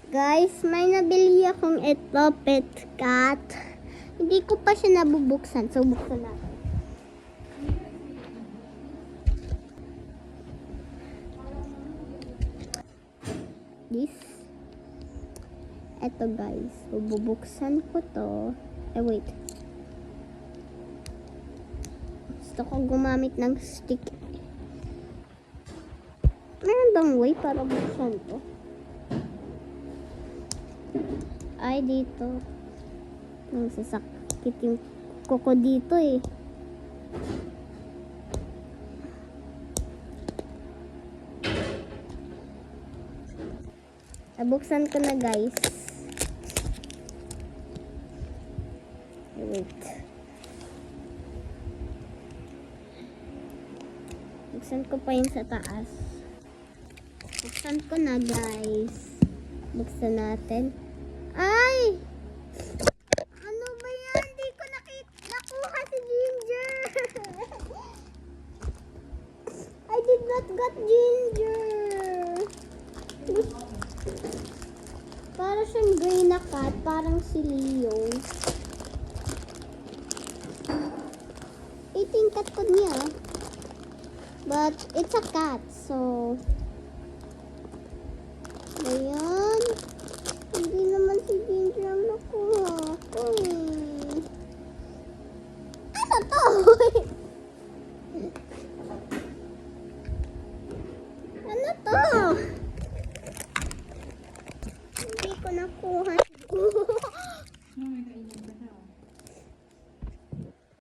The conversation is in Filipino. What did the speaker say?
Guys, may nabili akong ito, pet cat. Hindi ko pa siya nabubuksan. So, buksan natin. This. Ito guys. So, bubuksan ko to. Wait. Gusto ko gumamit ng stick. Meron bang way para buksan to? Ay, dito. Nang sasakit yung kuko dito eh. Nabuksan ko na guys. Wait. Buksan ko pa yung sa taas. Buksan ko na guys. Buksan natin. Ay! Ano ba yan? Hindi ko nakuha si Ginger. I did not got Ginger. Para siyang gray na cat. Parang si Leo. 18 cat ko niya. But it's a cat. So, ayan. Hindi naman si Ginger ang nakuha ko eh. Ano to?